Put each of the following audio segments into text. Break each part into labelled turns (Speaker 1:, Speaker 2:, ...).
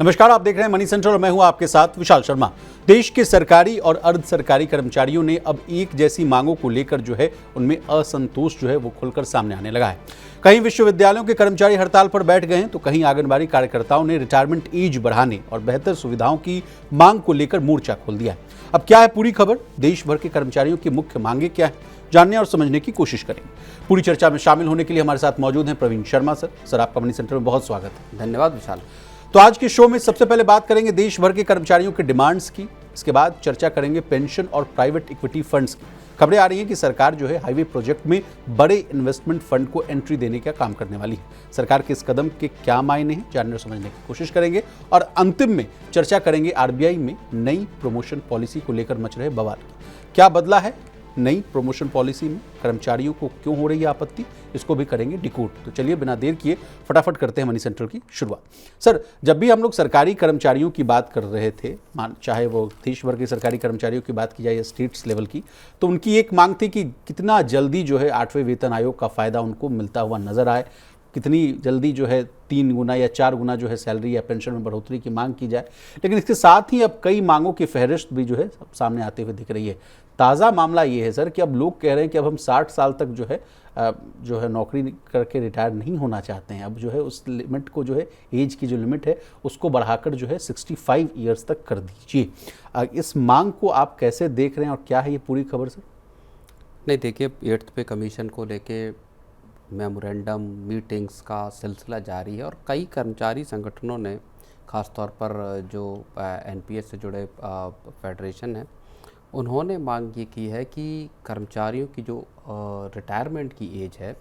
Speaker 1: नमस्कार, आप देख रहे हैं मनी सेंटर और मैं हूं आपके साथ विशाल शर्मा। देश के सरकारी और अर्ध सरकारी कर्मचारियों ने अब एक जैसी मांगों को लेकर जो है उनमें असंतोष जो है वो खुलकर सामने आने लगा है। कहीं विश्वविद्यालयों के कर्मचारी हड़ताल पर बैठ गए हैं तो कहीं आंगनबाड़ी कार्यकर्ताओं ने रिटायरमेंट एज बढ़ाने और बेहतर सुविधाओं की मांग को लेकर मोर्चा खोल दिया है। अब क्या है पूरी खबर, देश भर के कर्मचारियों की मुख्य मांगे क्या है, जानने और समझने की कोशिश करेंगे। पूरी चर्चा में शामिल होने के लिए हमारे साथ मौजूद हैं प्रवीण शर्मा सर। आपका मनी सेंटर में बहुत स्वागत है।
Speaker 2: धन्यवाद विशाल।
Speaker 1: तो आज के शो में सबसे पहले बात करेंगे देश भर के कर्मचारियों के डिमांड्स की, इसके बाद चर्चा करेंगे पेंशन और प्राइवेट इक्विटी फंड्स की। खबरें आ रही हैं कि सरकार जो है हाईवे प्रोजेक्ट में बड़े इन्वेस्टमेंट फंड को एंट्री देने का काम करने वाली है। सरकार के इस कदम के क्या मायने हैं, जानने और समझने की कोशिश करेंगे और अंतिम में चर्चा करेंगे आरबीआई में नई प्रमोशन पॉलिसी को लेकर मच रहे बवाल की। क्या बदला है नई प्रमोशन पॉलिसी में, कर्मचारियों को क्यों हो रही है आपत्ति, इसको भी करेंगे डिकोड। तो चलिए बिना देर किए फटाफट करते हैं मनी सेंटर की शुरुआत। सर, जब भी हम लोग सरकारी कर्मचारियों की बात कर रहे थे, चाहे वो देश भर के सरकारी कर्मचारियों की बात की जाए या स्टेट्स लेवल की, तो उनकी एक मांग थी कि कितना जल्दी जो है 8वें वेतन आयोग का फायदा उनको मिलता हुआ नजर आए, कितनी जल्दी जो है 3 गुना या 4 गुना जो है सैलरी या पेंशन में बढ़ोतरी की मांग की जाए। लेकिन इसके साथ ही अब कई मांगों की फहरिस्त भी जो है सामने आते हुए दिख रही है। ताज़ा मामला ये है सर कि अब लोग कह रहे हैं कि अब हम 60 साल तक जो है नौकरी करके रिटायर नहीं होना चाहते हैं। अब जो है उस लिमिट को जो है एज की जो लिमिट है उसको बढ़ाकर जो है 65 ईयर्स तक कर दीजिए। इस मांग को आप कैसे देख रहे हैं और क्या है ये पूरी खबर सर?
Speaker 2: नहीं, देखिए, 8th पे कमीशन को लेके मेमोरेंडम मीटिंग्स का सिलसिला जारी है और कई कर्मचारी संगठनों ने, ख़ासतौर पर जो एनपीएस से जुड़े फेडरेशन है, उन्होंने मांग ये की है कि कर्मचारियों की जो रिटायरमेंट की एज है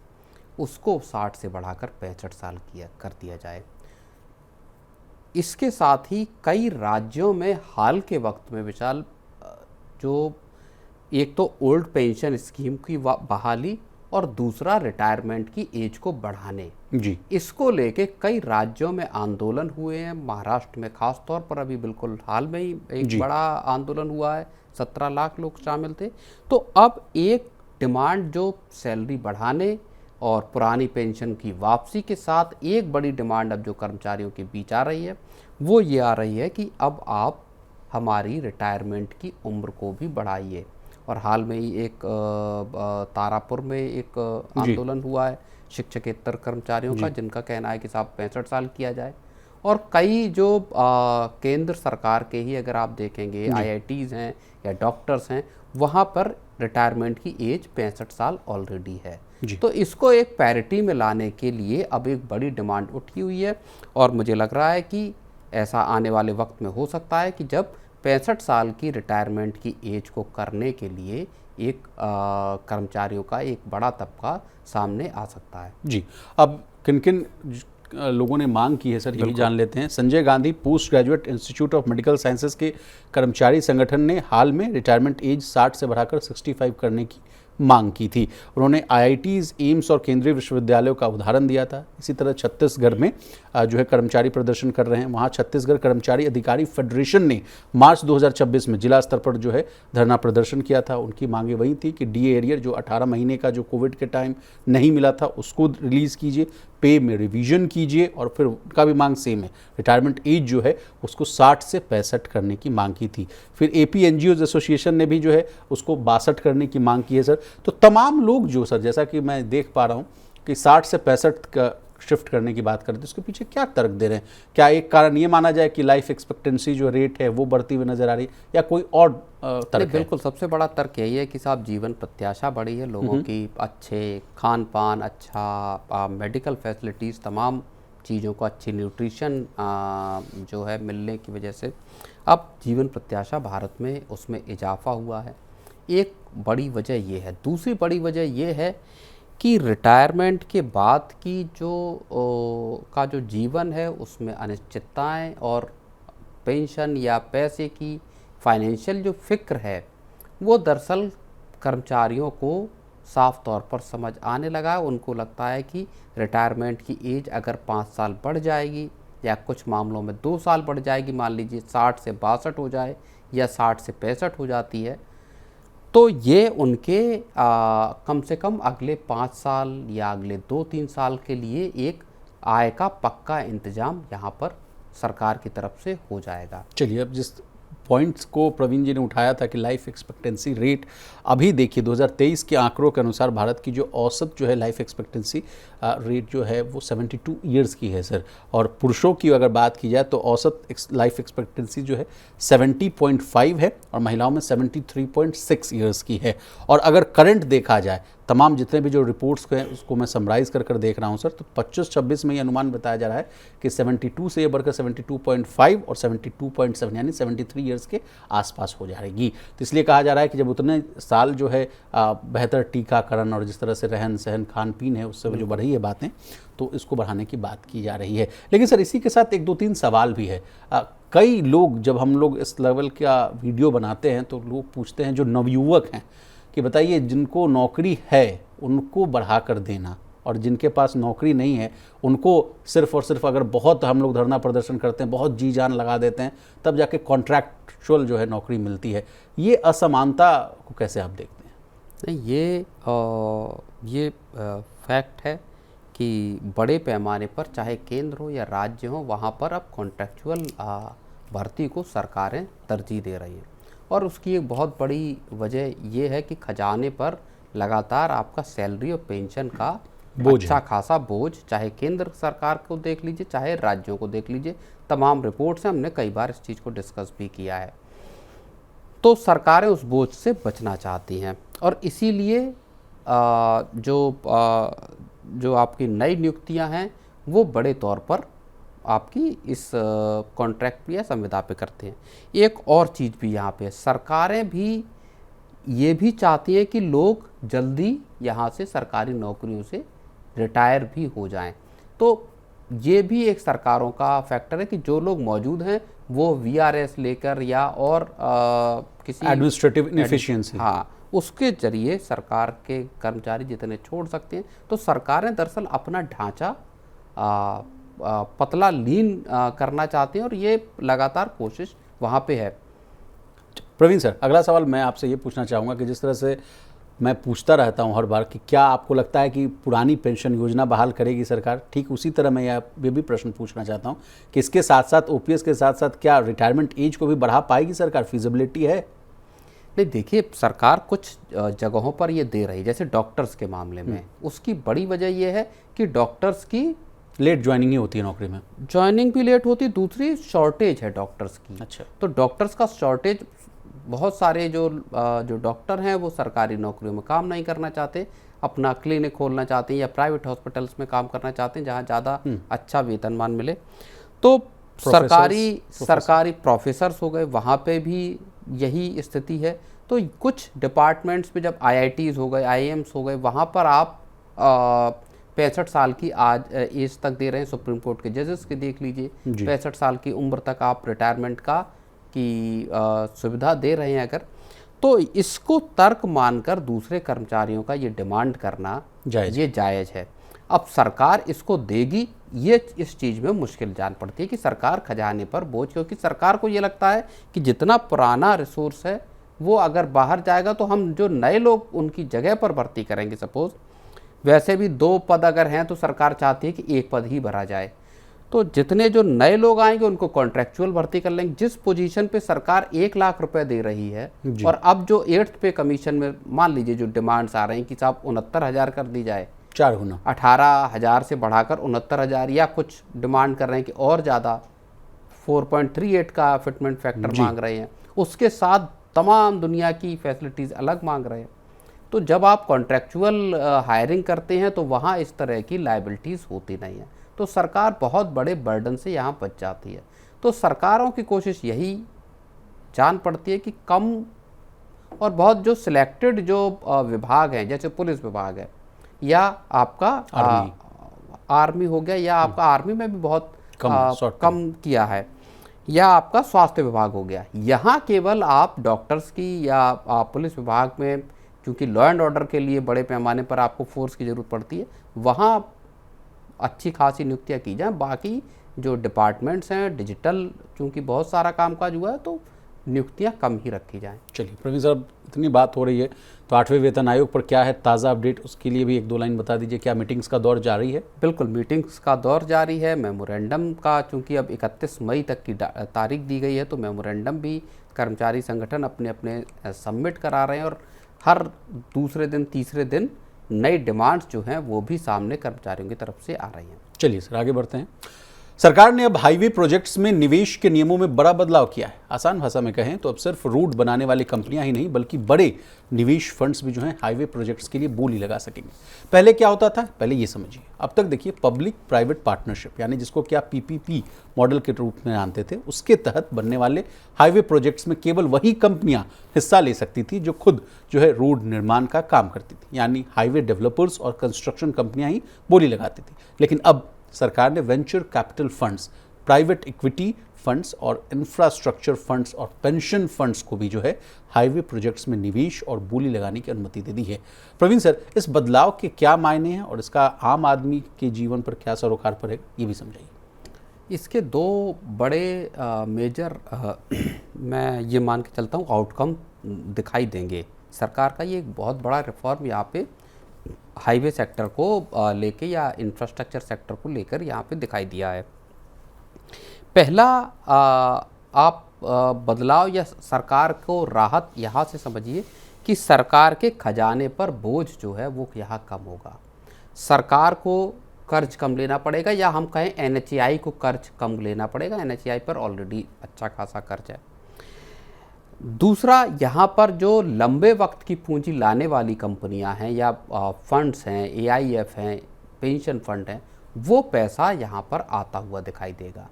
Speaker 2: उसको 60 से बढ़ाकर 65 साल कर दिया जाए। इसके साथ ही कई राज्यों में हाल के वक्त में विशाल जो एक तो ओल्ड पेंशन स्कीम की बहाली और दूसरा रिटायरमेंट की एज को बढ़ाने
Speaker 1: जी,
Speaker 2: इसको लेके कई राज्यों में आंदोलन हुए हैं। महाराष्ट्र में खास तौर पर अभी बिल्कुल हाल में ही एक बड़ा आंदोलन हुआ है, 17 लाख लोग शामिल थे। तो अब एक डिमांड जो सैलरी बढ़ाने और पुरानी पेंशन की वापसी के साथ एक बड़ी डिमांड अब जो कर्मचारियों के बीच आ रही है वो ये आ रही है कि अब आप हमारी रिटायरमेंट की उम्र को भी बढ़ाइए। और हाल में ही एक तारापुर में एक आंदोलन हुआ है शिक्षकेतर कर्मचारियों का, जिनका कहना है कि साहब 65 साल किया जाए। और कई जो केंद्र सरकार के ही अगर आप देखेंगे आईआईटीज हैं या डॉक्टर्स हैं, वहाँ पर रिटायरमेंट की एज 65 साल ऑलरेडी है। तो इसको एक पैरिटी में लाने के लिए अब एक बड़ी डिमांड उठी हुई है और मुझे लग रहा है कि ऐसा आने वाले वक्त में हो सकता है कि जब 65 साल की रिटायरमेंट की एज को करने के लिए एक कर्मचारियों का एक बड़ा तबका सामने आ सकता है।
Speaker 1: जी, अब किन किन लोगों ने मांग की है सर, ये भी जान लेते हैं। Sanjay Gandhi post graduate institute of medical sciences के कर्मचारी संगठन ने हाल में रिटायरमेंट एज 60 से बढ़ाकर 65 करने की मांग की थी। उन्होंने आईआईटीज, एम्स और केंद्रीय विश्वविद्यालयों का उदाहरण दिया था। इसी तरह छत्तीसगढ़ में जो है कर्मचारी प्रदर्शन कर रहे हैं। वहाँ छत्तीसगढ़ कर्मचारी अधिकारी फेडरेशन ने मार्च 2026 में जिला स्तर पर जो है धरना प्रदर्शन किया था। उनकी मांगे वही थी कि डीए एरियर जो 18 महीने का जो कोविड के टाइम नहीं मिला था उसको रिलीज़ कीजिए, पे में रिवीजन कीजिए और फिर उनका भी मांग सेम है, रिटायरमेंट एज जो है उसको 60 से 65 करने की मांग की थी। फिर एपी एनजीओज एसोसिएशन ने भी जो है उसको 62 करने की मांग की है सर। तो तमाम लोग जो सर, जैसा कि मैं देख पा रहा हूँ कि 60 से 65 का शिफ्ट करने की बात करते हैं, उसके पीछे क्या तर्क दे रहे हैं? क्या एक कारण ये माना जाए कि लाइफ एक्सपेक्टेंसी जो रेट है वो बढ़ती हुई नजर आ रही है या कोई और तर्क है?
Speaker 2: बिल्कुल, सबसे बड़ा तर्क यही है कि साहब जीवन प्रत्याशा बढ़ी है लोगों की, अच्छे खान पान, अच्छा मेडिकल फैसिलिटीज़, तमाम चीज़ों को अच्छी न्यूट्रिशन जो है मिलने की वजह से अब जीवन प्रत्याशा भारत में उसमें इजाफा हुआ है। एक बड़ी वजह ये है। दूसरी बड़ी वजह ये है कि रिटायरमेंट के बाद की जो जीवन है उसमें अनिश्चितताएं और पेंशन या पैसे की फाइनेंशियल जो फिक्र है वो दरअसल कर्मचारियों को साफ तौर पर समझ आने लगा। उनको लगता है कि रिटायरमेंट की एज अगर 5 साल बढ़ जाएगी या कुछ मामलों में 2 साल बढ़ जाएगी, मान लीजिए 60 से 62 हो जाए या 60 से 65 हो जाती है, तो ये उनके कम से कम अगले 5 साल या अगले 2-3 साल के लिए एक आय का पक्का इंतजाम यहाँ पर सरकार की तरफ से हो जाएगा।
Speaker 1: चलिए, अब जिस पॉइंट्स को प्रवीण जी ने उठाया था कि लाइफ एक्सपेक्टेंसी रेट, अभी देखिए 2023 के आंकड़ों के अनुसार भारत की जो औसत जो है लाइफ एक्सपेक्टेंसी रेट जो है वो 72 ईयर्स की है सर। और पुरुषों की अगर बात की जाए तो औसत लाइफ एक्सपेक्टेंसी जो है 70.5 है और महिलाओं में 73.6 ईयर्स की है। और अगर करंट देखा जाए, तमाम जितने भी जो रिपोर्ट्स हैं उसको मैं समराइज़ कर देख रहा हूं सर, तो 25-26 में ये अनुमान बताया जा रहा है कि 72 से ये बढ़कर 72.5 और 72.7 यानी 73 ईयर्स के आसपास हो जाएगी। तो इसलिए कहा जा रहा है कि जब उतने साल जो है बेहतर टीकाकरण और जिस तरह से रहन सहन खान पीन है उससे जो बढ़ रही है बातें, तो इसको बढ़ाने की बात की जा रही है। लेकिन सर इसी के साथ 1-2-3 सवाल भी है। कई लोग, जब हम लोग इस लेवल का वीडियो बनाते हैं तो लोग पूछते हैं, जो नवयुवक हैं, कि बताइए जिनको नौकरी है उनको बढ़ा कर देना और जिनके पास नौकरी नहीं है उनको सिर्फ और सिर्फ, अगर बहुत हम लोग धरना प्रदर्शन करते हैं, बहुत जी जान लगा देते हैं, तब जाके कॉन्ट्रैक्चुअल जो है नौकरी मिलती है। ये असमानता को कैसे आप देखते हैं?
Speaker 2: नहीं, ये फैक्ट है कि बड़े पैमाने पर चाहे केंद्र हो या राज्य हो, वहाँ पर अब कॉन्ट्रैक्चुअल भर्ती को सरकारें तरजीह दे रही हैं। और उसकी एक बहुत बड़ी वजह ये है कि खजाने पर लगातार आपका सैलरी और पेंशन का अच्छा खासा बोझ, चाहे केंद्र सरकार को देख लीजिए चाहे राज्यों को देख लीजिए, तमाम रिपोर्ट्स हैं, हमने कई बार इस चीज़ को डिस्कस भी किया है। तो सरकारें उस बोझ से बचना चाहती हैं और इसीलिए जो आपकी नई नियुक्तियां हैं वो बड़े तौर पर आपकी इस कॉन्ट्रैक्ट या संविदा पे करते हैं। एक और चीज़ भी यहाँ पे, सरकारें भी ये भी चाहती हैं कि लोग जल्दी यहाँ से सरकारी नौकरियों से रिटायर भी हो जाएं। तो ये भी एक सरकारों का फैक्टर है कि जो लोग मौजूद हैं वो वीआरएस लेकर या और किसी
Speaker 1: एडमिनिस्ट्रेटिव इनएफिशिएंसी,
Speaker 2: हाँ, उसके जरिए सरकार के कर्मचारी जितने छोड़ सकते हैं। तो सरकारें दरअसल अपना ढांचा पतला लीन करना चाहते हैं और ये लगातार कोशिश वहाँ पे है।
Speaker 1: प्रवीण सर, अगला सवाल मैं आपसे ये पूछना चाहूँगा कि जिस तरह से मैं पूछता रहता हूँ हर बार कि क्या आपको लगता है कि पुरानी पेंशन योजना बहाल करेगी सरकार, ठीक उसी तरह मैं ये भी प्रश्न पूछना चाहता हूँ कि इसके साथ साथ ओपीएस के साथ साथ क्या रिटायरमेंट एज को भी बढ़ा पाएगी सरकार? फिजिबिलिटी है?
Speaker 2: नहीं, देखिए, सरकार कुछ जगहों पर ये दे रही है, जैसे डॉक्टर्स के मामले में। उसकी बड़ी वजह ये है कि डॉक्टर्स की
Speaker 1: लेट ज्वाइनिंग ही होती है नौकरी में,
Speaker 2: ज्वाइनिंग भी लेट होती है, दूसरी शॉर्टेज है डॉक्टर्स की।
Speaker 1: अच्छा,
Speaker 2: तो डॉक्टर्स का शॉर्टेज, बहुत सारे जो डॉक्टर हैं वो सरकारी नौकरियों में काम नहीं करना चाहते, अपना क्लिनिक खोलना चाहते हैं या प्राइवेट हॉस्पिटल्स में काम करना चाहते हैं जहाँ ज़्यादा अच्छा वेतनमान मिले। तो सरकारी प्रोफेसर्स हो गए, वहाँ पे भी यही स्थिति है। तो कुछ डिपार्टमेंट्स पे जब आईआईटीज़ हो गए, आईएएम्स हो गए, वहाँ पर आप 65 साल की एज तक दे रहे हैं। सुप्रीम कोर्ट के जजेस के देख लीजिए, 65 साल की उम्र तक आप रिटायरमेंट की सुविधा दे रहे हैं। अगर तो इसको तर्क मानकर दूसरे कर्मचारियों का ये डिमांड करना ये जायज़ है। अब सरकार इसको देगी, ये इस चीज़ में मुश्किल जान पड़ती है कि सरकार खजाने पर बोझ, क्योंकि सरकार को ये लगता है कि जितना पुराना रिसोर्स है वो अगर बाहर जाएगा तो हम जो नए लोग उनकी जगह पर भर्ती करेंगे, सपोज वैसे भी 2 पद अगर हैं तो सरकार चाहती है कि 1 पद ही भरा जाए। तो जितने जो नए लोग आएंगे उनको कॉन्ट्रैक्चुअल भर्ती कर लेंगे। जिस पोजीशन पे सरकार 1 लाख रुपए दे रही है और अब जो 8th पे कमीशन में मान लीजिए जो डिमांड्स आ रही हैं कि साहब 69,000 कर दी जाए,
Speaker 1: 4 गुना,
Speaker 2: 18,000 से बढ़ाकर 69,000, या कुछ डिमांड कर रहे हैं कि और ज़्यादा 4.38 का फिटमेंट फैक्टर मांग रहे हैं, उसके साथ तमाम दुनिया की फैसिलिटीज़ अलग मांग रहे हैं। तो जब आप कॉन्ट्रैक्चुअल हायरिंग करते हैं तो वहाँ इस तरह की लायबिलिटीज़ होती नहीं है, तो सरकार बहुत बड़े बर्डन से यहाँ बच जाती है। तो सरकारों की कोशिश यही जान पड़ती है कि कम और बहुत जो सिलेक्टेड जो विभाग हैं, जैसे पुलिस विभाग है या आपका आर्मी हो गया, या आपका आर्मी में भी बहुत कम किया है, या आपका स्वास्थ्य विभाग हो गया, यहाँ केवल आप डॉक्टर्स की या पुलिस विभाग में, क्योंकि लॉ एंड ऑर्डर के लिए बड़े पैमाने पर आपको फोर्स की ज़रूरत पड़ती है, वहाँ अच्छी खासी नियुक्तियाँ की जाएँ। बाकी जो डिपार्टमेंट्स हैं, डिजिटल चूँकि बहुत सारा कामकाज हुआ है, तो नियुक्तियां कम ही रखी जाएं।
Speaker 1: चलिए प्रवीण साहब, इतनी बात हो रही है तो 8वें वेतन आयोग पर क्या है ताज़ा अपडेट, उसके लिए भी 1-2 लाइन बता दीजिए। क्या मीटिंग्स का दौर जारी है?
Speaker 2: बिल्कुल, मीटिंग्स का दौर जारी है। मेमोरेंडम का चूंकि अब 31 मई तक की तारीख दी गई है, तो मेमोरेंडम भी कर्मचारी संगठन अपने अपने सबमिट करा रहे हैं और हर दूसरे दिन तीसरे दिन नई डिमांड्स जो हैं वो भी सामने कर्मचारियों की तरफ से आ रही हैं।
Speaker 1: चलिए सर आगे बढ़ते हैं। सरकार ने अब हाईवे प्रोजेक्ट्स में निवेश के नियमों में बड़ा बदलाव किया है। आसान भाषा में कहें तो अब सिर्फ रोड बनाने वाली कंपनियां ही नहीं बल्कि बड़े निवेश फंड्स भी जो हैं हाईवे प्रोजेक्ट्स के लिए बोली लगा सकेंगे। पहले क्या होता था, पहले ये समझिए। अब तक देखिए पब्लिक प्राइवेट पार्टनरशिप यानी जिसको क्या पीपीपी मॉडल के रूप में जानते थे, उसके तहत बनने वाले हाईवे प्रोजेक्ट्स में केवल वही कंपनियां हिस्सा ले सकती थी जो खुद जो है रोड निर्माण का काम करती थी, यानी हाईवे डेवलपर्स और कंस्ट्रक्शन कंपनियां ही बोली लगाती थी। लेकिन अब सरकार ने venture capital funds, private equity funds और इंफ्रास्ट्रक्चर फंड्स और पेंशन फंड्स को भी जो है हाईवे प्रोजेक्ट्स में निवेश और बोली लगाने की अनुमति दे दी है। प्रवीण सर, इस बदलाव के क्या मायने हैं और इसका आम आदमी के जीवन पर क्या सरोकार पड़ेगा, ये भी समझाइए।
Speaker 2: इसके दो बड़े मेजर मैं ये मान के चलता हूँ आउटकम दिखाई देंगे। सरकार का ये एक बहुत बड़ा रिफॉर्म यहाँ पे हाईवे सेक्टर को लेके या इंफ्रास्ट्रक्चर सेक्टर को लेकर यहाँ पे दिखाई दिया है। पहला आप बदलाव या सरकार को राहत यहाँ से समझिए कि सरकार के खजाने पर बोझ जो है वो यहाँ कम होगा। सरकार को कर्ज कम लेना पड़ेगा, या हम कहें NHAI को कर्ज कम लेना पड़ेगा। NHAI पर ऑलरेडी अच्छा खासा कर्ज है। दूसरा, यहाँ पर जो लंबे वक्त की पूंजी लाने वाली कंपनियां हैं या फंड्स हैं, AIF हैं, पेंशन फंड हैं, वो पैसा यहाँ पर आता हुआ दिखाई देगा।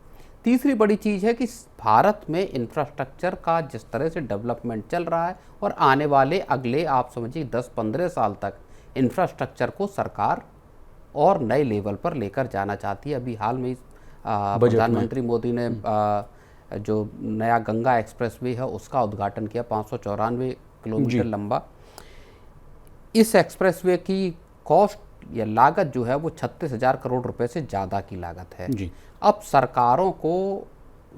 Speaker 2: तीसरी बड़ी चीज़ है कि भारत में इंफ्रास्ट्रक्चर का जिस तरह से डेवलपमेंट चल रहा है और आने वाले अगले आप समझिए 10-15 साल तक इंफ्रास्ट्रक्चर को सरकार और नए लेवल पर लेकर जाना चाहती है। अभी हाल में प्रधानमंत्री मोदी ने जो नया गंगा एक्सप्रेसवे है उसका उद्घाटन किया, 594 किलोमीटर लंबा। इस एक्सप्रेसवे की कॉस्ट या लागत जो है वो 36,000 करोड़ रुपए से ज़्यादा की लागत है जी। अब सरकारों को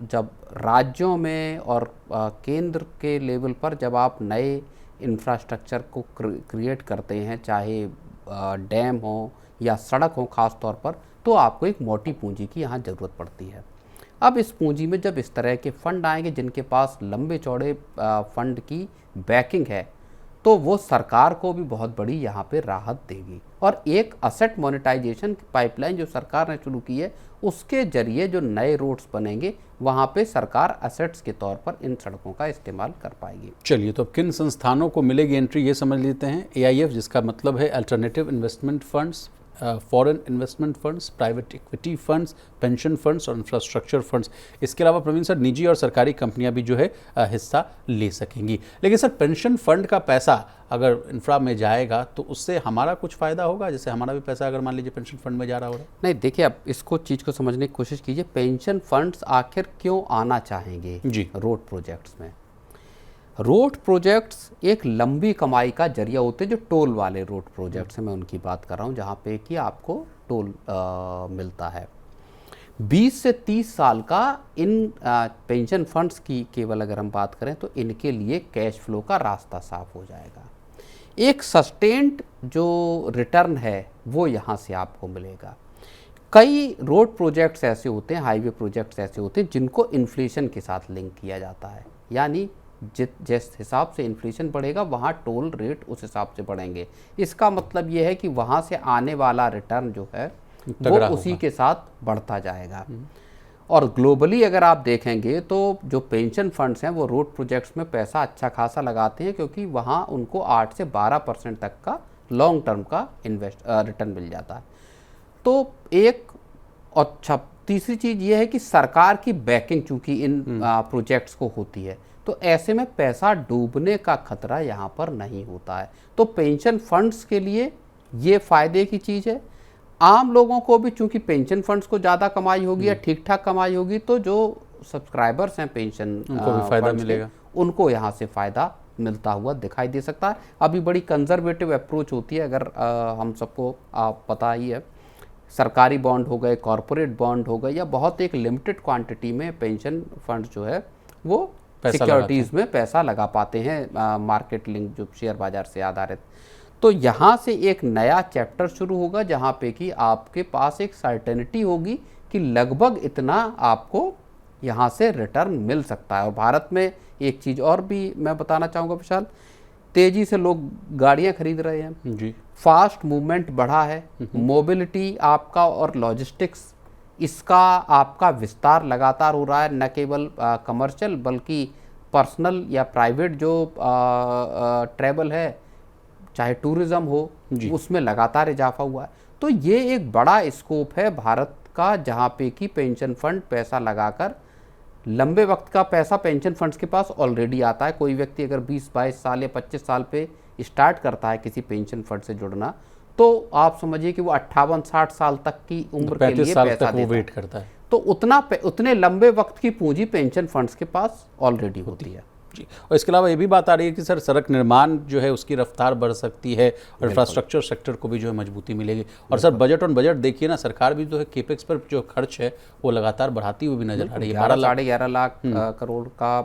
Speaker 2: जब राज्यों में और केंद्र के लेवल पर जब आप नए इंफ्रास्ट्रक्चर को क्रिएट करते हैं, चाहे डैम हो या सड़क हो खास तौर पर, तो आपको एक मोटी पूंजी की यहाँ ज़रूरत पड़ती है। अब इस पूंजी में जब इस तरह के फंड आएंगे जिनके पास लंबे चौड़े फंड की बैकिंग है, तो वो सरकार को भी बहुत बड़ी यहाँ पे राहत देगी। और एक असेट मोनेटाइजेशन की पाइपलाइन जो सरकार ने शुरू की है, उसके जरिए जो नए रोड्स बनेंगे वहाँ पे सरकार असेट्स के तौर पर इन सड़कों का इस्तेमाल कर पाएगी।
Speaker 1: चलिए, तो अब किन संस्थानों को मिलेगी एंट्री ये समझ लेते हैं। AIF जिसका मतलब है alternative investment funds, foreign investment funds, private equity funds, pension funds और इंफ्रास्ट्रक्चर फंड्स। इसके अलावा प्रवीण सर निजी और सरकारी कंपनियां भी जो है हिस्सा ले सकेंगी। लेकिन सर पेंशन फंड का पैसा अगर इंफ्रा में जाएगा तो उससे हमारा कुछ फ़ायदा होगा? जैसे हमारा भी पैसा अगर मान लीजिए पेंशन फंड में जा रहा होगा।
Speaker 2: नहीं, देखिए अब इसको चीज़ को समझने की कोशिश कीजिए। पेंशन फंड्स आखिर क्यों आना चाहेंगे जी रोड प्रोजेक्ट्स में? रोड प्रोजेक्ट्स एक लंबी कमाई का जरिया होते हैं। जो टोल वाले रोड प्रोजेक्ट्स हैं, मैं उनकी बात कर रहा हूँ, जहाँ पे कि आपको टोल मिलता है। 20 से 30 साल का इन पेंशन फंड्स की केवल अगर हम बात करें तो इनके लिए कैश फ्लो का रास्ता साफ हो जाएगा। एक सस्टेन्ड जो रिटर्न है वो यहाँ से आपको मिलेगा। कई रोड प्रोजेक्ट्स ऐसे होते हैं, हाईवे प्रोजेक्ट्स ऐसे होते हैं जिनको इन्फ्लेशन के साथ लिंक किया जाता है, यानी जिस हिसाब से इन्फ्लेशन बढ़ेगा वहाँ टोल रेट उस हिसाब से बढ़ेंगे। इसका मतलब ये है कि वहाँ से आने वाला रिटर्न जो है वो उसी के साथ बढ़ता जाएगा। और ग्लोबली अगर आप देखेंगे तो जो पेंशन फंड्स हैं वो रोड प्रोजेक्ट्स में पैसा अच्छा खासा लगाते हैं, क्योंकि वहाँ उनको 8 से 12% तक का लॉन्ग टर्म का रिटर्न मिल जाता है। तो एक अच्छा, तीसरी चीज़ ये है कि सरकार की बैकिंग चूँकि इन प्रोजेक्ट्स को होती है, तो ऐसे में पैसा डूबने का खतरा यहाँ पर नहीं होता है। तो पेंशन फंड्स के लिए ये फ़ायदे की चीज़ है। आम लोगों को भी चूंकि पेंशन फंड्स को ज़्यादा कमाई होगी या ठीक ठाक कमाई होगी, तो जो सब्सक्राइबर्स हैं पेंशन
Speaker 1: उनको भी फ़ायदा मिलेगा,
Speaker 2: उनको यहाँ से फ़ायदा मिलता हुआ दिखाई दे सकता है। अभी बड़ी कंजर्वेटिव अप्रोच होती है, अगर हम सबको पता ही है, सरकारी बॉन्ड हो गए, कॉरपोरेट बॉन्ड हो गए, या बहुत एक लिमिटेड क्वांटिटी में पेंशन फंड जो है वो सिक्योरिटीज़ में पैसा लगा पाते हैं, मार्केट लिंक जो शेयर बाजार से आधारित। तो यहाँ से एक नया चैप्टर शुरू होगा जहाँ पे कि आपके पास एक सर्टेनिटी होगी कि लगभग इतना आपको यहाँ से रिटर्न मिल सकता है। और भारत में एक चीज़ और भी मैं बताना चाहूँगा विशाल, तेज़ी से लोग गाड़ियाँ खरीद रहे हैं
Speaker 1: जी,
Speaker 2: फास्ट मूवमेंट बढ़ा है, मोबिलिटी आपका और लॉजिस्टिक्स इसका आपका विस्तार लगातार हो रहा है, न केवल कमर्शियल बल्कि पर्सनल या प्राइवेट जो ट्रैवल है, चाहे टूरिज़्म हो, उसमें लगातार इजाफा हुआ है। तो ये एक बड़ा स्कोप है भारत का जहाँ पे कि पेंशन फंड पैसा लगाकर लंबे वक्त का पैसा पेंशन फंड्स के पास ऑलरेडी आता है। कोई व्यक्ति अगर 20-22 साल या 25 साल पे स्टार्ट करता है किसी पेंशन फंड से जुड़ना, तो आप समझिए कि वो 58-60 साल तक की उम्र के लिए पैसा
Speaker 1: वो वेट करता है।
Speaker 2: तो उतने लंबे वक्त की पूंजी पेंशन फंड्स के पास ऑलरेडी होती है
Speaker 1: जी। और इसके अलावा ये भी बात आ रही है कि सर सड़क निर्माण जो है उसकी रफ्तार बढ़ सकती है और इंफ्रास्ट्रक्चर सेक्टर को भी जो है मजबूती मिलेगी। और सर बजट ऑन बजट देखिए ना, सरकार भी जो है केपेक्स पर जो खर्च है वो लगातार बढ़ाती हुई भी नजर आ रही है।
Speaker 2: 11-11.5 लाख करोड़ का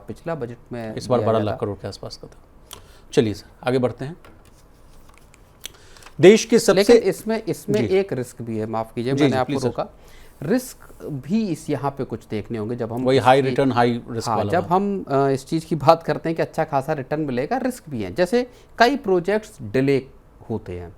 Speaker 2: पिछला बजट में
Speaker 1: इस बार 12 लाख करोड़ के आसपास का था। चलिए सर आगे बढ़ते हैं। देश के सबसे
Speaker 2: लेकिन इसमें एक रिस्क भी है, माफ कीजिए मैंने आपको रोका। रिस्क भी इस यहाँ पे कुछ देखने होंगे जब हम
Speaker 1: वही हाई रिटर्न हाई रिस्क वाला।
Speaker 2: जब हम इस चीज़ की बात करते हैं कि अच्छा खासा रिटर्न मिलेगा, रिस्क भी है। जैसे कई प्रोजेक्ट्स डिले होते हैं।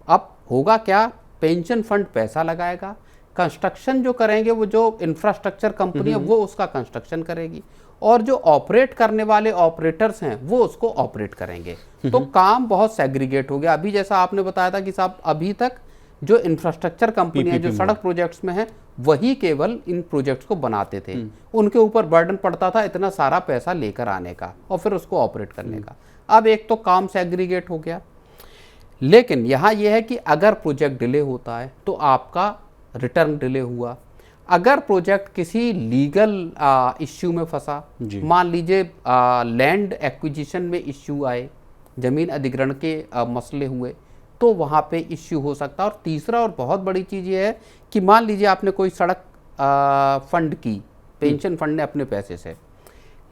Speaker 2: अब होगा क्या, पेंशन फंड पैसा लगाएगा, कंस्ट्रक्शन जो करेंगे वो जो इंफ्रास्ट्रक्चर कंपनी है वो उसका कंस्ट्रक्शन करेगी, और जो ऑपरेट करने वाले ऑपरेटर्स हैं वो उसको ऑपरेट करेंगे। तो काम बहुत सेग्रीगेट हो गया। अभी जैसा आपने बताया था कि साहब अभी तक जो इंफ्रास्ट्रक्चर कंपनी है जो सड़क प्रोजेक्ट्स में है वही केवल इन प्रोजेक्ट्स को बनाते थे, उनके ऊपर बर्डन पड़ता था इतना सारा पैसा लेकर आने का और फिर उसको ऑपरेट करने का। अब एक तो काम सेग्रीगेट हो गया। लेकिन यहाँ यह है कि अगर प्रोजेक्ट डिले होता है तो आपका रिटर्न डिले हुआ। अगर प्रोजेक्ट किसी लीगल इश्यू में फंसा, मान लीजिए लैंड एक्विजिशन में इश्यू आए, ज़मीन अधिग्रहण के मसले हुए, तो वहाँ पे इश्यू हो सकता है। और तीसरा और बहुत बड़ी चीज़ ये है कि मान लीजिए आपने कोई सड़क फंड की, पेंशन फंड ने अपने पैसे से,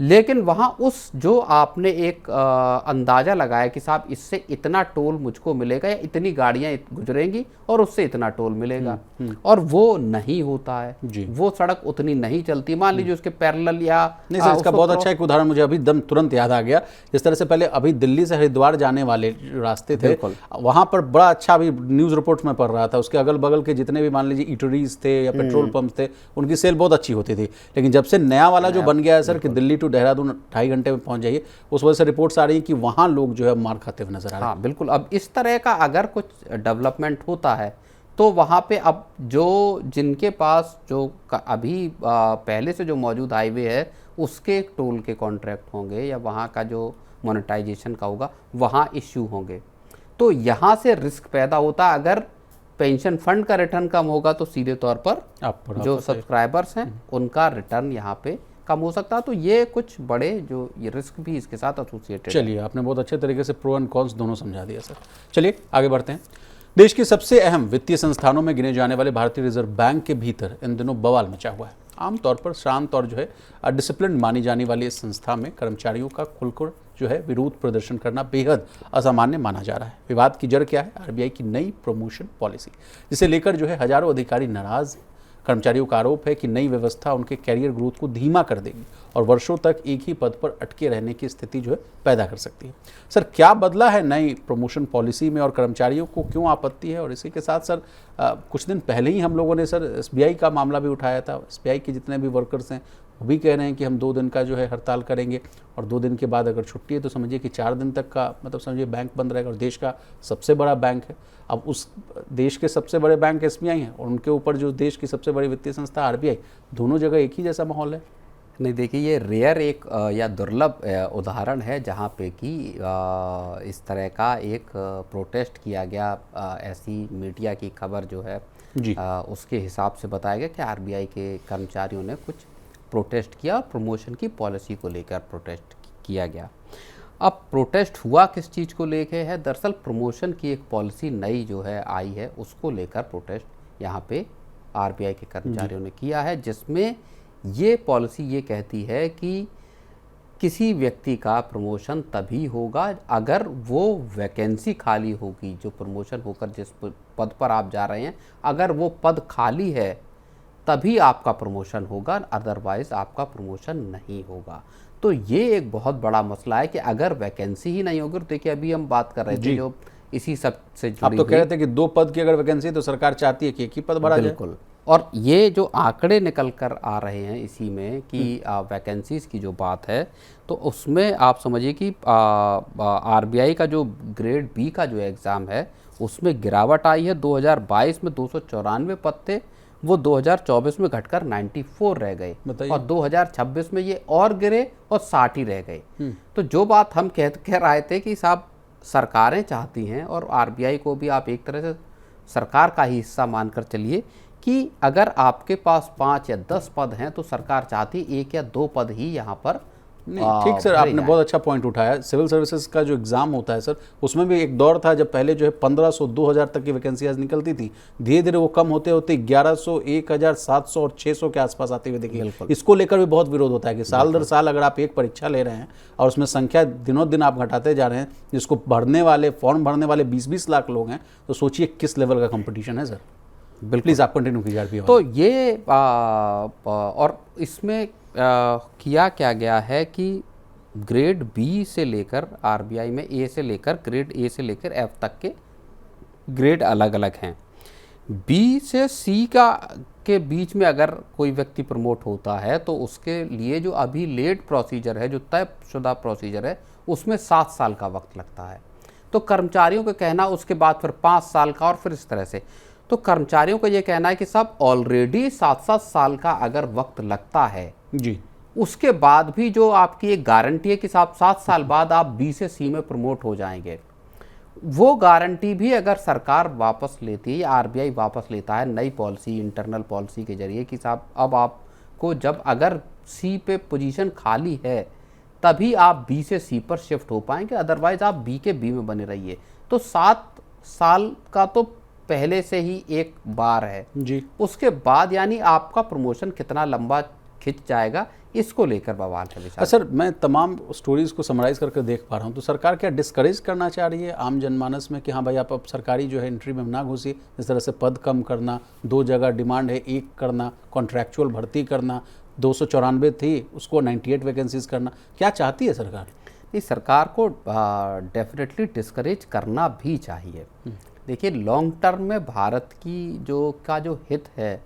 Speaker 2: लेकिन वहाँ उस जो आपने एक अंदाज़ा लगाया कि साहब इससे इतना टोल मुझको मिलेगा या इतनी गाड़ियाँ गुजरेंगी और उससे इतना टोल मिलेगा, और वो नहीं होता है, वो सड़क उतनी नहीं चलती। मान लीजिए उसके पैरेलल या
Speaker 1: नहीं सर, इसका बहुत अच्छा एक उदाहरण मुझे अभी तुरंत याद आ गया। जिस तरह से पहले अभी दिल्ली से हरिद्वार जाने वाले रास्ते थे, वहाँ पर बड़ा अच्छा अभी न्यूज़ रिपोर्ट्स में पढ़ रहा था, उसके अगल बगल के जितने भी मान लीजिए इटरीज थे या पेट्रोल पंप थे उनकी सेल बहुत अच्छी होती थी। लेकिन जब से नया वाला जो बन गया है सर कि दिल्ली टू देहरादून 2.5 घंटे में पहुंच जाइए, उस वजह से रिपोर्ट्स आ रही हैं कि वहां लोग जो है मार खाते हुए नजर आ रहे हैं।
Speaker 2: हाँ बिल्कुल। अब इस तरह का अगर कुछ डेवलपमेंट होता है तो वहाँ पे अब जो जिनके पास जो अभी पहले से जो मौजूद हाईवे है उसके टोल के कॉन्ट्रैक्ट होंगे या वहाँ का जो मोनेटाइजेशन का होगा वहाँ इश्यू होंगे। तो यहाँ से रिस्क पैदा होता। अगर पेंशन फंड का रिटर्न कम होगा तो सीधे तौर पर जो सब्सक्राइबर्स हैं उनका रिटर्न यहाँ पे कम हो सकता है। तो ये कुछ बड़े जो ये रिस्क भी इसके साथ एसोसिएटेड।
Speaker 1: चलिए आपने बहुत अच्छे तरीके से प्रो एंड कॉन्स दोनों समझा दिया सर। चलिए आगे बढ़ते हैं। देश के सबसे अहम वित्तीय संस्थानों में गिने जाने वाले भारतीय रिजर्व बैंक के भीतर इन दिनों बवाल मचा हुआ है। आमतौर पर शांत और जो है डिसिप्लिन मानी जाने वाली इस संस्था में कर्मचारियों का खुलकर जो है विरोध प्रदर्शन करना बेहद असामान्य माना जा रहा है। विवाद की जड़ क्या है? आरबीआई की नई प्रमोशन पॉलिसी, जिसे लेकर जो है हजारों अधिकारी नाराज। कर्मचारियों का आरोप है कि नई व्यवस्था उनके कैरियर ग्रोथ को धीमा कर देगी और वर्षों तक एक ही पद पर अटके रहने की स्थिति जो है पैदा कर सकती है। सर क्या बदला है नई प्रमोशन पॉलिसी में और कर्मचारियों को क्यों आपत्ति है? और इसी के साथ सर कुछ दिन पहले ही हम लोगों ने सर एसबीआई का मामला भी उठाया था। एसबीआई के जितने भी वर्कर्स हैं वो भी कह रहे हैं कि हम 2 दिन का जो है हड़ताल करेंगे और 2 दिन के बाद अगर छुट्टी है तो समझिए कि 4 दिन तक का मतलब समझिए बैंक बंद रहेगा। और देश का सबसे बड़ा बैंक है, अब उस देश के सबसे बड़े बैंक एसबीआई हैं और उनके ऊपर जो देश की सबसे बड़ी वित्तीय संस्था आरबीआई, दोनों जगह एक ही जैसा माहौल है।
Speaker 2: नहीं देखिए, ये रेयर एक या दुर्लभ उदाहरण है जहाँ पे कि इस तरह का एक प्रोटेस्ट किया गया। ऐसी मीडिया की खबर जो है उसके हिसाब से बताया गया कि आरबीआई के कर्मचारियों ने कुछ प्रोटेस्ट किया और प्रमोशन की पॉलिसी को लेकर प्रोटेस्ट किया गया। अब प्रोटेस्ट हुआ किस चीज़ को लेके है? दरअसल प्रमोशन की एक पॉलिसी नई जो है आई है उसको लेकर प्रोटेस्ट यहाँ पे आरबीआई के कर्मचारियों ने किया है, जिसमें ये पॉलिसी ये कहती है कि किसी व्यक्ति का प्रमोशन तभी होगा अगर वो वैकेंसी खाली होगी, जो प्रमोशन होकर जिस पद पर आप जा रहे हैं, अगर वो पद खाली है तभी आपका प्रमोशन होगा, अदरवाइज आपका प्रमोशन नहीं होगा। तो ये एक बहुत बड़ा मसला है कि अगर वैकेंसी ही नहीं होगी, तो देखिए अभी हम बात कर रहे थे जो इसी सब से जुड़ी
Speaker 1: आप तो कह रहे थे कि 2 पद की अगर वैकेंसी तो सरकार चाहती है कि एक ही पद भरा जाए।
Speaker 2: बिल्कुल। और ये जो आंकड़े निकल कर आ रहे हैं इसी में कि वैकेंसीज की जो बात है, तो उसमें आप समझिए कि आरबीआई का जो ग्रेड बी का जो एग्ज़ाम है उसमें गिरावट आई है। 2022 में 294 पद थे, वो 2024 में घटकर 94 रह गए और 2026 में ये और गिरे और 60 ही रह गए। तो जो बात हम कह रहे थे कि साहब सरकारें चाहती हैं, और आरबीआई को भी आप एक तरह से सरकार का ही हिस्सा मानकर चलिए कि अगर आपके पास 5 या 10 पद हैं तो सरकार चाहती 1 या 2 पद ही यहाँ पर।
Speaker 1: ठीक सर, आपने बहुत अच्छा पॉइंट उठाया। सिविल सर्विसेज का जो एग्जाम होता है सर, उसमें भी एक दौर था जब पहले जो है 1500 2000 तक की वैकेंसीज निकलती थी, धीरे धीरे वो कम होते होते 1100 1700 और 600 के आसपास आते हुए देखिए। इसको लेकर भी बहुत विरोध होता है कि साल दर साल अगर आप एक परीक्षा ले रहे हैं और उसमें संख्या दिनों दिन आप घटाते जा रहे हैं, जिसको भरने वाले फॉर्म भरने वाले 20-20 लाख लोग हैं, तो सोचिए किस लेवल का कंपटीशन है सर। बिल्कुल, प्लीज़ आप कंटिन्यू कीजिए।
Speaker 2: तो ये और इसमें किया क्या गया है कि ग्रेड बी से लेकर आरबीआई में ए से लेकर ग्रेड ए से लेकर एफ तक के ग्रेड अलग अलग हैं। बी से सी के बीच में अगर कोई व्यक्ति प्रमोट होता है तो उसके लिए जो अभी लेट प्रोसीजर है, जो तयशुदा प्रोसीजर है, उसमें 7 साल का वक्त लगता है। तो कर्मचारियों का कहना उसके बाद फिर 5 साल का और फिर इस तरह से। तो कर्मचारियों का ये कहना है कि साहब ऑलरेडी 7-7 साल का अगर वक्त लगता है
Speaker 1: जी,
Speaker 2: उसके बाद भी जो आपकी एक गारंटी है कि साहब 7 साल बाद आप बी से सी में प्रमोट हो जाएंगे, वो गारंटी भी अगर सरकार वापस लेती है या आरबीआई वापस लेता है नई पॉलिसी, इंटरनल पॉलिसी के जरिए कि साहब अब आपको जब अगर सी पे पोजीशन खाली है तभी आप बी से सी पर शिफ्ट हो पाएंगे, अदरवाइज आप बी के बी में बने रहिए। तो 7 साल का तो पहले से ही एक बार है
Speaker 1: जी।
Speaker 2: उसके बाद यानी आपका प्रमोशन कितना लंबा खिंच जाएगा, इसको लेकर बवाल है।
Speaker 1: सर, मैं तमाम स्टोरीज को समराइज करके देख पा रहा हूँ, तो सरकार क्या डिस्करेज करना चाह रही है आम जनमानस में कि हाँ भाई आप अब सरकारी जो है एंट्री में ना घुसिए, इस तरह से पद कम करना, 2 जगह डिमांड है 1 करना, कॉन्ट्रैक्चुअल भर्ती करना, 294 थी उसको 98 वैकेंसीज करना, क्या चाहती है सरकार?
Speaker 2: नहीं, सरकार को डेफिनेटली डिस्करेज करना भी चाहिए। देखिए लॉन्ग टर्म में भारत की जो हित है,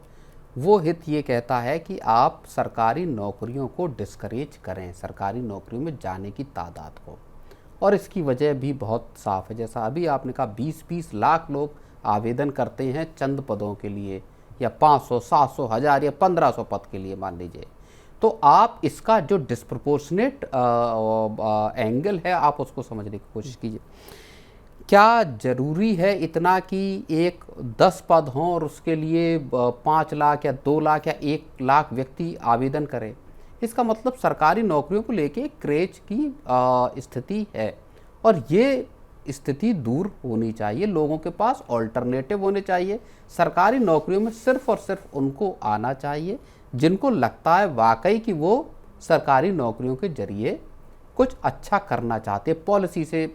Speaker 2: वो हित ये कहता है कि आप सरकारी नौकरियों को डिस्करेज करें, सरकारी नौकरियों में जाने की तादाद को। और इसकी वजह भी बहुत साफ है, जैसा अभी आपने कहा 20-20 लाख लोग आवेदन करते हैं चंद पदों के लिए, या 500, 700, 1000 या 1500 पद के लिए मान लीजिए। तो आप इसका जो डिस्प्रपोर्शनेट एंगल है आप उसको समझने की कोशिश कीजिए। क्या ज़रूरी है इतना कि एक 10 पद हों और उसके लिए 5 लाख या 2 लाख या 1 लाख व्यक्ति आवेदन करें? इसका मतलब सरकारी नौकरियों को लेके क्रेज की स्थिति है, और ये स्थिति दूर होनी चाहिए। लोगों के पास ऑल्टरनेटिव होने चाहिए। सरकारी नौकरियों में सिर्फ और सिर्फ उनको आना चाहिए जिनको लगता है वाकई कि वो सरकारी नौकरियों के जरिए कुछ अच्छा करना चाहते हैं। पॉलिसी से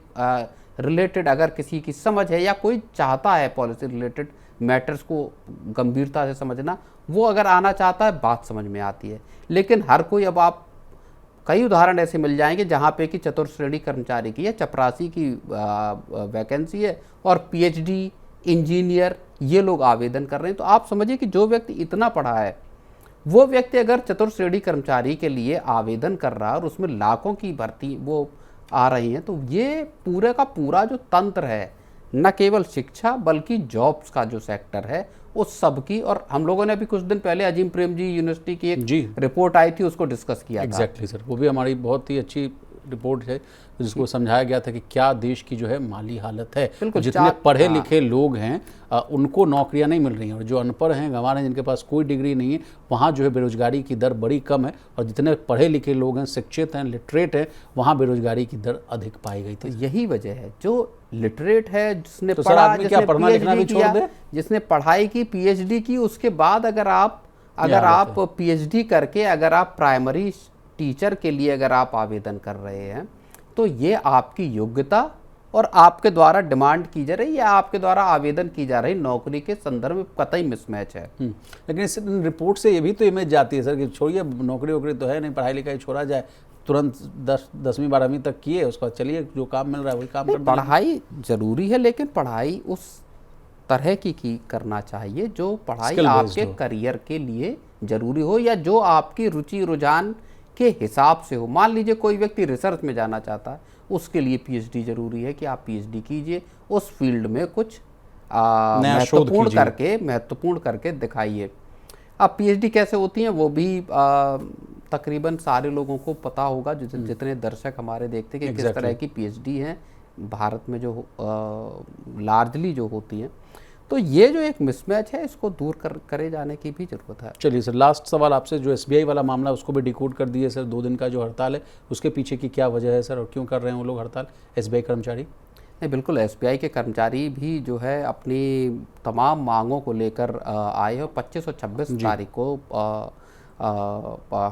Speaker 2: रिलेटेड अगर किसी की समझ है या कोई चाहता है पॉलिसी रिलेटेड मैटर्स को गंभीरता से समझना, वो अगर आना चाहता है बात समझ में आती है। लेकिन हर कोई, अब आप कई उदाहरण ऐसे मिल जाएंगे जहाँ पे कि चतुर्श्रेणी कर्मचारी की या चपरासी की वैकेंसी है और पीएचडी इंजीनियर ये लोग आवेदन कर रहे हैं। तो आप समझिए कि जो व्यक्ति इतना पढ़ा है वो व्यक्ति अगर चतुर्श्रेणी कर्मचारी के लिए आवेदन कर रहा है और उसमें लाखों की भर्ती वो आ रही हैं, तो ये पूरे का पूरा जो तंत्र है, न केवल शिक्षा बल्कि जॉब्स का जो सेक्टर है उस सब की। और हम लोगों ने अभी कुछ दिन पहले अजीम प्रेमजी यूनिवर्सिटी की एक रिपोर्ट आई थी, उसको डिस्कस किया था।
Speaker 1: एग्जैक्टली सर, वो भी हमारी बहुत ही अच्छी रिपोर्ट है जिसको समझाया गया था कि क्या देश की जो है माली हालत है। जितने पढ़े लिखे लोग हैं उनको नौकरियां नहीं मिल रही हैं, और जो अनपढ़ हैं, गंवार हैं, जिनके पास कोई डिग्री नहीं है, वहाँ जो है बेरोजगारी की दर बड़ी कम है। और जितने पढ़े लिखे लोग हैं, शिक्षित हैं, लिटरेट हैं, वहाँ बेरोजगारी की दर अधिक पाई गई थी।
Speaker 2: यही वजह है, जो लिटरेट है, जिसने
Speaker 1: तो
Speaker 2: पढ़ा,
Speaker 1: जिसने पढ़ना लिखना भी छोड़ दे,
Speaker 2: जिसने पढ़ाई की, पीएचडी की, उसके बाद अगर आप पीएचडी करके अगर आप प्राइमरी टीचर के लिए अगर आप आवेदन कर रहे हैं तो ये आपकी योग्यता और आपके द्वारा डिमांड की जा रही या आपके द्वारा आवेदन की जा रही नौकरी के संदर्भ में कतई मिसमैच है।
Speaker 1: लेकिन इस रिपोर्ट से ये भी तो इमेज जाती है सर कि छोड़िए नौकरी वोकरी तो है नहीं, पढ़ाई लिखाई छोड़ा जाए, तुरंत 10वीं 12वीं तक किए, उसके बाद चलिए जो काम मिल रहा है वही काम कर।
Speaker 2: पढ़ाई जरूरी है, लेकिन पढ़ाई उस तरह की करना चाहिए जो पढ़ाई आपके करियर के लिए जरूरी हो या जो आपकी रुचि रुझान के हिसाब से हो। मान लीजिए कोई व्यक्ति रिसर्च में जाना चाहता है, उसके लिए पीएचडी जरूरी है कि आप पीएचडी कीजिए, उस फील्ड में कुछ महत्वपूर्ण करके दिखाइए। अब पीएचडी कैसे होती हैं वो भी तकरीबन सारे लोगों को पता होगा, जितने दर्शक हमारे देखते हैं कि किस तरह की पीएचडी हैं भारत में जो लार्जली जो होती हैं। तो ये जो एक मिसमैच है इसको दूर करे जाने की भी जरूरत है।
Speaker 1: चलिए सर, लास्ट सवाल आपसे, जो एसबीआई वाला मामला उसको भी डिकोड कर दिए सर, 2 दिन का जो हड़ताल है उसके पीछे की क्या वजह है सर, और क्यों कर रहे हैं वो लोग हड़ताल एसबीआई कर्मचारी?
Speaker 2: नहीं, बिल्कुल एसबीआई के कर्मचारी भी जो है अपनी तमाम मांगों को लेकर आए और 25 और 26 तारीख को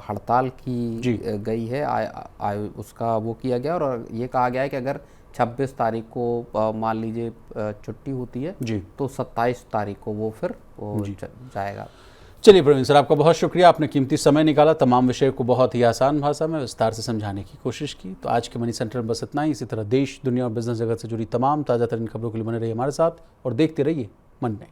Speaker 2: हड़ताल की गई है, उसका वो किया गया और ये कहा गया है कि अगर 26 तारीख को मान लीजिए छुट्टी होती है जी, तो 27 तारीख को वो फिर जाएगा।
Speaker 1: चलिए प्रवीण सर, आपका बहुत शुक्रिया, आपने कीमती समय निकाला, तमाम विषय को बहुत ही आसान भाषा में विस्तार से समझाने की कोशिश की। तो आज के मनी सेंटर में बस इतना ही। इसी तरह देश, दुनिया और बिजनेस जगत से जुड़ी तमाम ताज़ा तरीन खबरों के लिए बने रहिए हमारे साथ और देखते रहिए मन में।